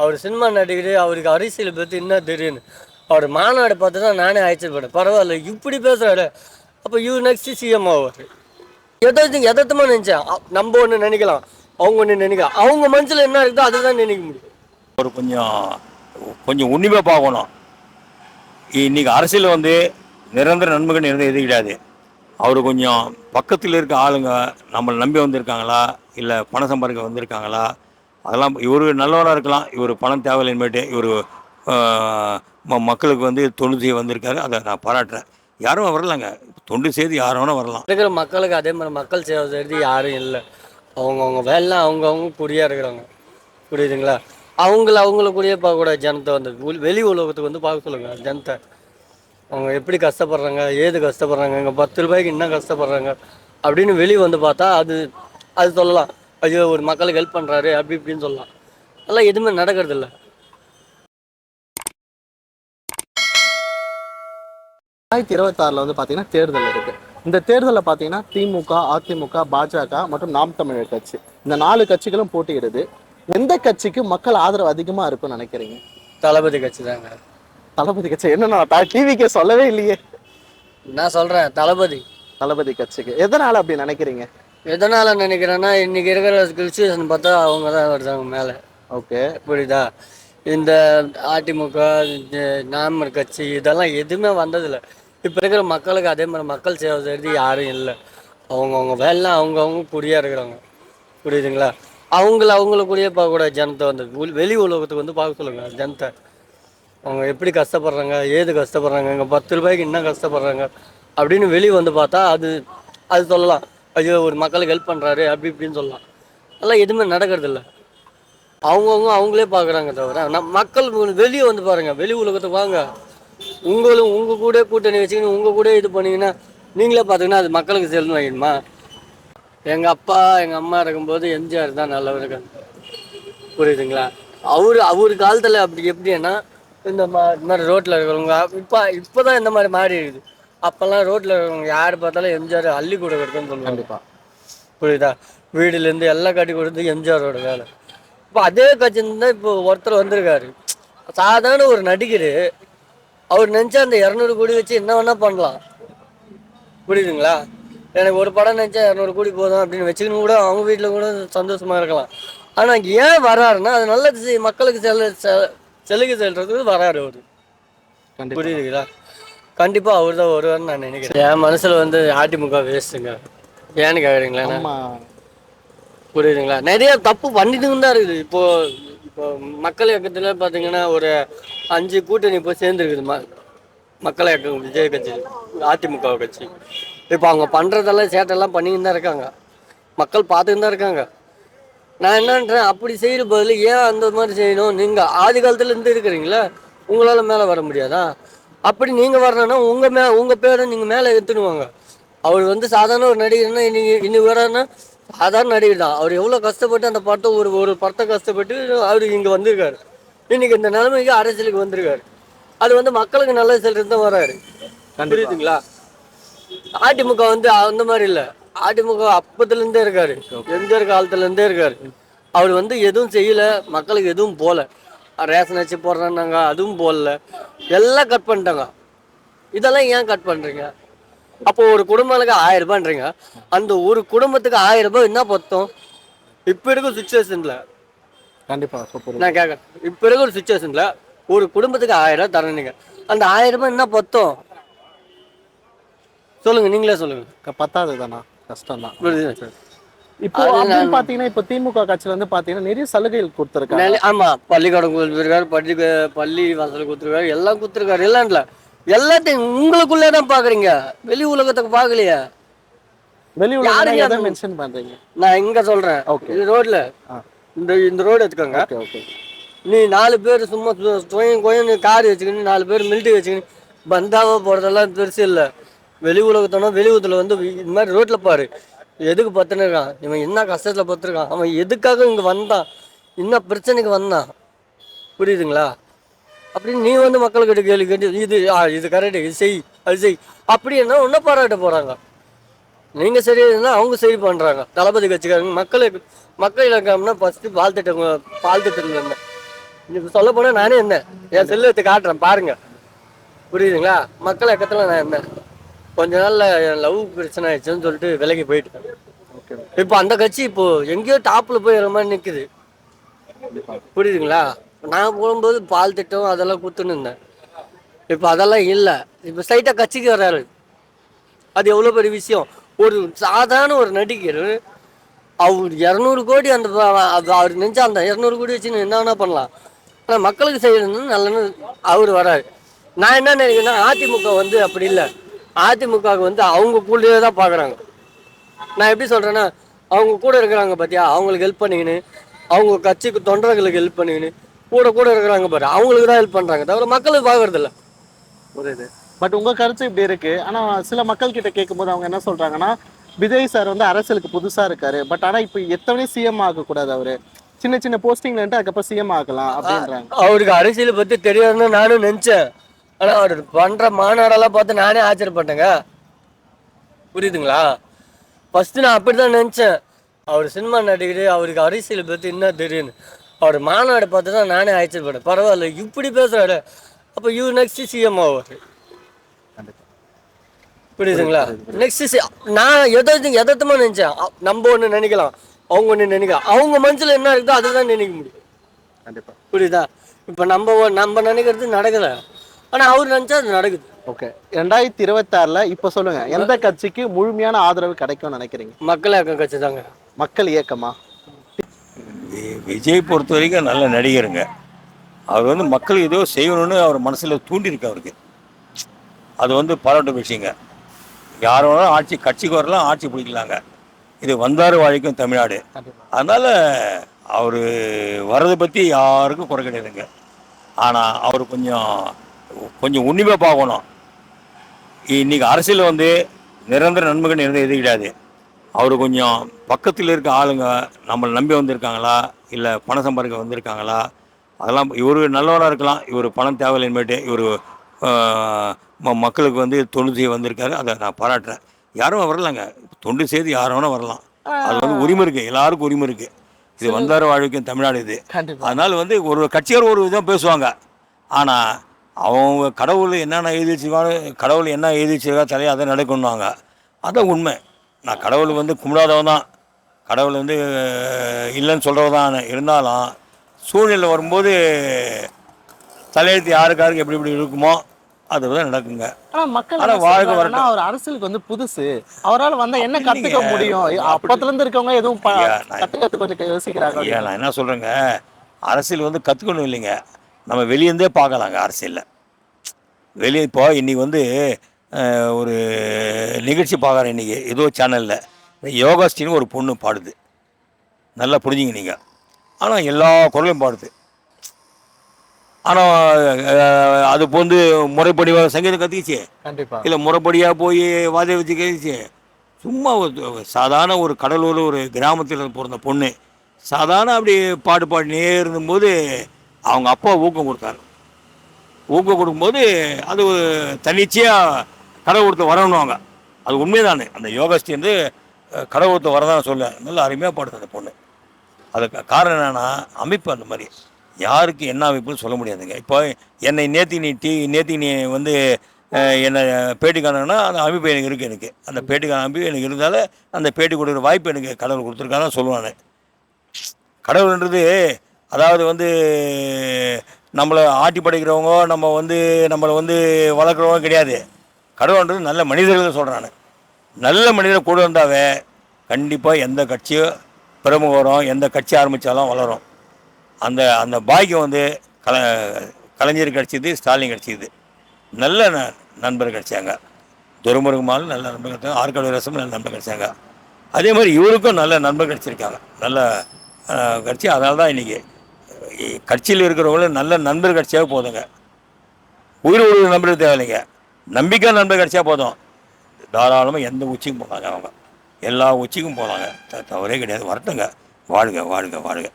அவர் cinema நடிகர், அவருக்கு அரசியல் பற்றி என்ன தெரியுன்னு அவர் மாநாடு பார்த்து தான் நானே ஆச்சரியப்பட்டேன். பரவாயில்ல இப்படி பேசுகிறாரு, அப்போ இவர் நெக்ஸ்ட் சிஎம் ஆவார். எதார்த்தமாக நினச்சேன். நம்ம ஒன்று நினைக்கலாம், அவங்க ஒன்று நினைக்கலாம், அவங்க மனசில் என்ன இருக்குதோ அதை தான் நினைக்க முடியும். ஒரு கொஞ்சம் உன்னிப்பாக பார்க்கணும். இன்னைக்கு அரசியல் வந்து நிரந்தர நன்மைகள் எதுவும் கிடையாது. அவர் கொஞ்சம் பக்கத்தில் இருக்க ஆளுங்க நம்மளை நம்பி வந்திருக்காங்களா, இல்லை பணம் சம்பாதிக்க வந்திருக்காங்களா, அதெல்லாம் இவர் நல்லவராக இருக்கலாம். இவர் பணம் தேவையில்லைன்னுட்டு இவர் மக்களுக்கு வந்து தொண்டு செய்ய வந்திருக்காரு. அதை நான் பாராட்டுறேன். யாரும் வரலாங்க, தொண்டு செய்து யாரும் வேணால் வரலாம். இருக்கிற மக்களுக்கு அதே மாதிரி மக்கள் சேவை செய்கிறது யாரும் இல்லை. அவங்கவுங்க வேலை அவங்கவுங்க குறியாக இருக்கிறாங்க. புரியுதுங்களா? அவங்களுக்குரிய பார்க்கக்கூடாது. ஜனத்தை வந்து வெளி உலகத்துக்கு வந்து பார்க்க சொல்லுங்கள். ஜனத்தை அவங்க எப்படி கஷ்டப்படுறாங்க, ஏது கஷ்டப்படுறாங்க, இங்கே 10 ரூபாய்க்கு என்ன கஷ்டப்படுறாங்க அப்படின்னு வெளியே வந்து பார்த்தா அது சொல்லலாம். ஐயோ ஒரு மக்களுக்கு ஹெல்ப் பண்ணுறாரு அப்படி இப்படின்னு சொல்லலாம். அதெல்லாம் எதுவுமே நடக்கிறதில்ல. 2026 வந்து பார்த்தீங்கன்னா தேர்தல் இருக்கு. இந்த தேர்தலில் பார்த்தீங்கன்னா திமுக, அதிமுக, பாஜக மற்றும் நாம் தமிழர் கட்சி, இந்த 4 கட்சிகளும் போட்டியிடுது. எந்த கட்சிக்கு மக்கள் ஆதரவு அதிகமாக இருக்கும்னு நினைக்கிறீங்க? தளபதி கட்சி தாங்க. தளபதி கட்சி என்னன்னா டிவிக்கே சொல்லவே இல்லையே. நான் சொல்கிறேன் தளபதி கட்சிக்கு. எதனால் அப்படி நினைக்கிறீங்க? எதனால் நினைக்கிறேன்னா இன்றைக்கி இருக்கிற சிச்சுவேஷன் பார்த்தா அவங்க தான் வருதாங்க மேலே. ஓகே, புரியுதா? இந்த அதிமுக, நாம் கட்சி இதெல்லாம் எதுவுமே வந்ததில்லை. இப்போ இருக்கிற மக்களுக்கு அதே மாதிரி மக்கள் சேவை செய்கிறது யாரும் இல்லை. அவங்கவுங்க வேலை அவங்கவுங்க குறியாக இருக்கிறாங்க. புரியுதுங்களா? அவங்களுக்குரிய பார்க்கக்கூடாது. ஜனத்தை வந்து வெளி உலகத்துக்கு வந்து பார்க்க சொல்லுங்கள். ஜனத்தை அவங்க எப்படி கஷ்டப்படுறாங்க, ஏது கஷ்டப்படுறாங்க, இங்கே 10 ரூபாய்க்கு என்ன கஷ்டப்படுறாங்க அப்படின்னு வெளியே வந்து பார்த்தா அது சொல்லலாம். ஐயோ ஒரு மக்களுக்கு ஹெல்ப் பண்ணுறாரு அப்படி இப்படின்னு சொல்லலாம். அதெல்லாம் எதுவுமே நடக்கிறதில்ல. அவங்களே பார்க்குறாங்க தவிர மக்கள் வெளியே வந்து பாருங்கள். வெளி உலகத்துக்கு வாங்க. உங்கள் கூட கூட்டணி வச்சுக்கின்னு உங்கள் கூட இது பண்ணிங்கன்னா நீங்களே பார்த்தீங்கன்னா அது மக்களுக்கு செல்லும் ஆகிடுமா? எங்கள் அப்பா எங்கள் அம்மா இருக்கும்போது எம்ஜிஆர் தான் நல்லவர் இருக்காங்க. புரியுதுங்களா? அவர் காலத்தில் அப்படி எப்படின்னா இந்த மாதிரி ரோட்டில் இருக்கிறவங்க இப்போ தான் இந்த மாதிரி மாறி இருக்குது. அப்போல்லாம் ரோட்டில் இருக்கிறவங்க யார் பார்த்தாலும் எம்ஜிஆர் அள்ளி கூட கொடுக்குன்னு சொல்லுவாங்க. கண்டிப்பாக. புரியுதா? வீடுலேருந்து எல்லாம் கட்டி கொடுத்து எம்ஜிஆரோட வேலை. இப்போ அதே கட்சின்னு தான் இப்போ ஒருத்தர் வந்திருக்காரு. சாதாரண ஒரு நடிகர். அவர் நினச்சா அந்த 200 கோடி வச்சு என்ன வேணால் பண்ணலாம். புரியுதுங்களா? எனக்கு ஒரு படம் நினச்சா 200 கோடி போதும் அப்படின்னு வச்சுக்கணும் கூட அவங்க வீட்டில் கூட சந்தோஷமாக இருக்கலாம். ஆனால் ஏன் வராருன்னா அது நல்லது மக்களுக்கு செலுகை செல்றதுக்கு வராரு அவர். புரியுதுங்களா? கண்டிப்பாக அவர் தான் வருவார்னு நான் நினைக்கிறேன். என் மனசில் வந்து அதிமுக வேஸ்ட்டுங்க. ஏன்னு கேட்குறீங்களா? புரியுதுங்களா? நிறைய தப்பு பண்ணிட்டு தான் இருக்குது. இப்போ மக்கள் இயக்கத்தில் பார்த்தீங்கன்னா ஒரு 5 கூட்டணி இப்போ சேர்ந்துருக்குது. மக்கள் இயக்கம், விஜய் கட்சி, அதிமுக கட்சி. இப்போ அவங்க பண்ணுறதெல்லாம் சேட்டெல்லாம் பண்ணிக்கிட்டு தான் இருக்காங்க. மக்கள் பார்த்துக்கிட்டு தான் இருக்காங்க. நான் என்னன்றேன், அப்படி செய்கிற பதில் ஏன் அந்த மாதிரி செய்யணும்? நீங்கள் ஆதி காலத்துலேருந்து இருக்கிறீங்களா, உங்களால் மேலே வர முடியாதா? அப்படி நீங்கள் வரணுன்னா உங்கள் பேரை நீங்கள் மேலே எடுத்துடுவாங்க. அவர் வந்து சாதாரண ஒரு நடிகர்னா இன்னைக்கு வரான்னா சாதாரண நடிகர் தான். அவர் எவ்வளோ கஷ்டப்பட்டு அந்த படத்தை ஒரு படத்தை கஷ்டப்பட்டு அவர் இங்கே வந்திருக்காரு. இன்னைக்கு இந்த நிலைமைக்கு அரசியலுக்கு வந்திருக்காரு. அது வந்து மக்களுக்கு நல்லது செல்றது தான் வராரு. புரியுதுங்களா? அதிமுக வந்து அந்த மாதிரி இல்லை. அதிமுக அப்பத்துலேருந்தே இருக்காரு. எம்ஜிஆர் காலத்துலேருந்தே இருக்காரு. அவர் வந்து எதுவும் செய்யலை, மக்களுக்கு எதுவும் போகல. ரேஷன் வச்சு போடுறான்னாங்க, அதுவும் போடல. எல்லாம் கட் பண்ணிட்டாங்க. இதெல்லாம் ஏன் கட் பண்ணுறீங்க? அப்போ ஒரு குடும்பத்துக்கு 1000 ரூபான்றீங்க. அந்த ஒரு குடும்பத்துக்கு 1000 ரூபாய் என்ன பத்தும்? இப்போ இருக்க சுச்சுவேஷனில் கண்டிப்பாக நான் கேட்குறேன். இப்போ இருக்க ஒரு சுச்சுவேஷனில் ஒரு குடும்பத்துக்கு 1000 ரூபாய் தரணுங்க. அந்த 1000 ரூபாய் என்ன பத்தும் சொல்லுங்க, நீங்களே சொல்லுங்க. பத்தாது தானா? கஷ்டம் தான். புரியுது. இப்போ பார்த்தீங்கன்னா இப்போ திமுக கட்சியில் வந்து பார்த்தீங்கன்னா நிறைய சலுகைகள் கொடுத்துருக்காங்க. ஆமாம், பள்ளிக்கூடம் கொடுத்துருக்காரு, பள்ளி வாசல் கொடுத்துருக்காரு, எல்லாம் கொடுத்துருக்காரு. எல்லாம் இல்லை, எல்லாத்தையும் உங்களுக்குள்ளே தான் பார்க்குறீங்க. வெளி உலகத்துக்கு பார்க்கலையா? வெளி உலகத்தை மென்ஷன் பண்ணுறீங்க. நான் இங்கே சொல்கிறேன். இது ரோட்டில் இந்த ரோடு எடுத்துக்கோங்க. நீ 4 பேர் சும்மா கோயன்னு கார் வச்சுக்கின்னு 4 பேர் மிலிட்ரி வச்சுக்கின்னு பந்தாவாக போகிறதெல்லாம் பெருசு இல்லை. வெளி உலகத்தோட வெளி உலகத்தில் வந்து இந்த மாதிரி ரோட்டில் பாரு, எதுக்கு பத்துன்னு இருக்கான், இவன் என்ன கஷ்டத்தில் பத்துருக்கான், அவன் எதுக்காக இங்கே வந்தான், என்ன பிரச்சனைக்கு வந்தான். புரியுதுங்களா? அப்படின்னு நீ வந்து மக்கள்கிட்ட கேள்வி கேட்டு இது கரெக்டு, இது செய், அது செய் அப்படின்னா ஒன்றும் பாராட்ட போகிறாங்க. நீங்கள் சரி இருந்தால் அவங்க சரி பண்ணுறாங்க. தளபதி கட்சிக்காரங்க மக்கள் இலக்கம்னா ஃபஸ்ட்டு பால் திட்டம் இருந்தேன். இன்னைக்கு சொல்ல போனா நானே இருந்தேன். என் செல்லு எடுத்து காட்டுறேன் பாருங்க. புரியுதுங்களா? மக்கள் இயக்கத்துல நான் இருந்தேன். கொஞ்ச நாள்ல என் லவ் பிரச்சனை ஆயிடுச்சுன்னு சொல்லிட்டு விலகி போயிட்டேன். ஓகே. இப்போ அந்த கட்சி இப்போ எங்கேயோ டாப்ல போய் வர மாதிரி நிக்குது. புரியுதுங்களா? நான் போகும்போது பால் திட்டம் அதெல்லாம் கொடுத்துன்னு இருந்தேன். இப்போ அதெல்லாம் இல்லை. இப்போ ஸ்ட்ரைட்டா கட்சிக்கு வர்றாரு. அது எவ்வளோ பெரிய விஷயம். ஒரு சாதாரண ஒரு நடிகர் அவர் 200 கோடி அந்த அவர் நினைச்சா அந்த 200 கோடி வச்சு என்ன வேணா பண்ணலாம். ஆனால் மக்களுக்கு செய்யறது நல்லன்னு அவர் வராரு. நான் என்ன நினைக்கிறேன்னா அதிமுக வந்து அப்படி இல்லை. அதிமுகவுக்கு வந்து அவங்க கூடயே தான் பார்க்குறாங்க. நான் எப்படி சொல்கிறேன்னா அவங்க கூட இருக்கிறாங்க பார்த்தியா, அவங்களுக்கு ஹெல்ப் பண்ணிக்கின்னு, அவங்க கட்சிக்கு தொண்டர்களுக்கு ஹெல்ப் பண்ணிக்கின்னு கூட கூட இருக்கிறாங்க பாரு, அவங்களுக்கு தான் ஹெல்ப் பண்ணுறாங்க தவிர மக்களுக்கு பார்க்கறதில்ல. புரியுது. பட் உங்க கருத்து இப்படி இருக்கு. ஆனா சில மக்கள் கிட்ட கேட்கும்போது அவங்க என்ன சொல்றாங்கன்னா, விஜய் சார் வந்து அரசியலுக்கு புதுசா இருக்காரு. பட் ஆனா இப்ப எத்தனை சிஎம் ஆக கூடாது, அவரு சின்ன சின்ன போஸ்டிங்ல இருந்து அதுக்கப்புறம் சிஎம் ஆகலாம் அப்படின்றாங்க. அவருக்கு அரசியலை பற்றி தெரியாதுன்னு நானும் நினச்சேன். ஆனால் அவர் பண்ணுற மாநாடெல்லாம் பார்த்து நானே ஆச்சரியப்பட்டேங்க. புரியுதுங்களா? ஃபஸ்ட்டு நான் அப்படி தான் நினச்சேன். அவர் சினிமா நடிகர், அவருக்கு அரசியலை பற்றி என்ன தெரியுன்னு. அவர் மாநாடு பார்த்து தான் நானே ஆச்சரியப்பட்டேன். பரவாயில்ல இப்படி பேசுகிறாரு, அப்போ இவர் நெக்ஸ்ட் சிஎம் ஆவார். புரியுதுங்களா? நெக்ஸ்ட் நான் எதார்த்தமாக நினச்சேன். நம்ம ஒன்று நினைக்கலாம், அவங்க ஒன்று நினைக்கலாம். அவங்க மனசில் என்ன இருக்குதோ அதை தான் நினைக்க முடியும். கண்டிப்பா. புரியுதா? இப்போ நம்ம நினைக்கிறது நடக்கலை, ஆனால் அவர் நினச்சா அது நடக்குது. ஓகே. 2026ல இப்ப சொல்லுங்க, எந்த கட்சிக்கு முழுமையான ஆதரவு கிடைக்கும்னு நினைக்கிறீங்க? மக்கள் இயக்கம் கட்சி தாங்க. மக்கள் இயக்கமா? விஜய் பொறுத்த வரைக்கும் நல்ல நடிகருங்க. அவர் வந்து மக்கள் ஏதோ செய்யணும்னு அவர் மனசில் தூண்டிருக்கு அவருக்கு. அது வந்து பாராட்டு விஷயங்க. யார் வேணாலும் ஆட்சி கட்சிக்கு வரலாம், ஆட்சி பிடிக்கலாங்க. இது வந்தார் வாழ்க்கையும் தமிழ்நாடு. அதனால் அவர் வர்றதை பற்றி யாருக்கும் குறை கிடையாதுங்க. ஆனால் அவர் கொஞ்சம் உன்னிப்பாக பார்க்கணும். இன்றைக்கி அரசியல் வந்து நிரந்தர நன்மைகள் எதுவும் கிடையாது. அவர் கொஞ்சம் பக்கத்தில் இருக்க ஆளுங்க நம்மளை நம்பி வந்திருக்காங்களா, இல்லை பணம் சம்பாதிக்க வந்திருக்காங்களா, அதெல்லாம் இவர் நல்லவராக இருக்கலாம். இவர் பணம் தேவையில்லைன்னுட்டு இவர் மக்களுக்கு வந்து தொண்டு செய்ய வந்திருக்காரு. அதை நான் பாராட்டுறேன். யாரும் வரலாங்க, தொண்டு செய்து யாரும் வேணால் வரலாம். அது வந்து உரிமை இருக்குது, எல்லாருக்கும் உரிமை இருக்குது. இது வந்தார வாழ்க்கையும் தமிழ்நாடு இது. அதனால் வந்து ஒரு கட்சியார் ஒரு விதம் பேசுவாங்க. ஆனால் அவங்க கடவுள் என்னென்ன எழுதி வச்சுருக்காங்க, கடவுள் என்ன எழுதி வச்சுருக்கா தலையை அதை நடக்கணுவாங்க. அதான் உண்மை. நான் கடவுள் வந்து கும்பிடாதவன் தான், கடவுள் வந்து இல்லைன்னு சொல்கிறவன் தான். இருந்தாலும் சூழ்நிலை வரும்போது தலையெழுத்து யாருக்காருக்கு எப்படி எப்படி இருக்குமோ அதுதான் நடக்குங்க. ஆனா வாழ்க்கை வரணும். அவர் அரசியலுக்கு வந்து புதுசு, அவரால் வந்தா என்ன கத்துக்க முடியும்? அப்பத்துல இருந்து இருக்கவங்க எதுவும் கத்துக்க யோசிக்கிறாங்க. நான் என்ன சொல்றேங்க, அரசியல் வந்து கத்துக்கணும் இல்லைங்க, நம்ம வெளியேருந்தே பார்க்கலாங்க. அரசியலில் வெளியே இப்போ இன்னைக்கு வந்து ஒரு நிகழ்ச்சி பார்க்குறேன் இன்றைக்கி ஏதோ சேனலில். யோகாஸ்டின்னு ஒரு பொண்ணு பாடுது, நல்லா புரிஞ்சுங்க நீங்கள். ஆனால் எல்லா குரலையும் பாடுது. ஆனால் அது இப்போ வந்து முறைப்படி சங்கீதம் கற்றுக்கிச்சு, இல்லை முறைப்படியாக போய் வாதிய வச்சு கற்றுச்சு. சும்மா சாதாரண ஒரு கடலூர் ஒரு கிராமத்தில் பிறந்த பொண்ணு சாதாரண அப்படி பாட்டு பாடினே இருந்தபோது அவங்க அப்பா ஊக்கம் கொடுத்தாரு. ஊக்கம் கொடுக்கும்போது அது ஒரு தன்னிச்சையாக கடவுளத்தை வரணுவாங்க. அது உண்மைதானே. அந்த யோகாஸ்டி வந்து கடவுளத்தை வரதான் சொல்ல நல்லா அருமையாக பாடுது அந்த பொண்ணு. அதுக்கு காரணம் என்னென்னா அமைப்பு அந்த மாதிரி. யாருக்கு என்ன அமைப்புன்னு சொல்ல முடியாதுங்க. இப்போ என்னை நேற்று நீ வந்து என்னை பேட்டி காணணுன்னா அந்த அமைப்பு எனக்கு இருக்குது. எனக்கு அந்த பேட்டிக்கான அமைப்பு எனக்கு இருந்தாலும் அந்த பேட்டி கொடுக்குற வாய்ப்பு எனக்கு கடவுள் கொடுத்துருக்கான்னு சொல்லுவானே. கடவுள்ன்றது அதாவது வந்து நம்மளை ஆட்டி படைக்கிறவங்க, நம்மளை வந்து வளர்க்குறவங்க கிடையாது. கடவுள்ன்றது நல்ல மனிதர்கள் சொல்கிறானே. நல்ல மனிதர் கூட இருந்தாவே கண்டிப்பாக எந்த கட்சியோ பிரமுகம் வரும், எந்த கட்சி ஆரம்பித்தாலும் வளரும். அந்த பாக்கியம் வந்து கலைஞர் கிடச்சிது, ஸ்டாலின் கிடச்சிது. நல்ல நண்பர் கிடச்சாங்க. துரைமுருகமாலும் நல்ல நண்பர் கிடச்சாங்க, ஆற்காடு ரசமும் நல்ல நண்பர் கிடச்சாங்க. அதே மாதிரி இவருக்கும் நல்ல நண்பர் கிடச்சிருக்காங்க, நல்ல கட்சி. அதனால தான் இன்றைக்கி கட்சியில் இருக்கிறவங்களும் நல்ல நண்பர் கிடச்சாவே போதுங்க. உயிர் ஒரு நண்பர் தேவையில்லைங்க, நம்பிக்கை நண்பர் கிடச்சா போதும். தாராளமாக எந்த உச்சிக்கும் போகலாங்க. அவங்க எல்லா உச்சிக்கும் போகலாங்க, தவறே கிடையாது. வரட்டுங்க. வாழ்க வாழ்க வாழ்க.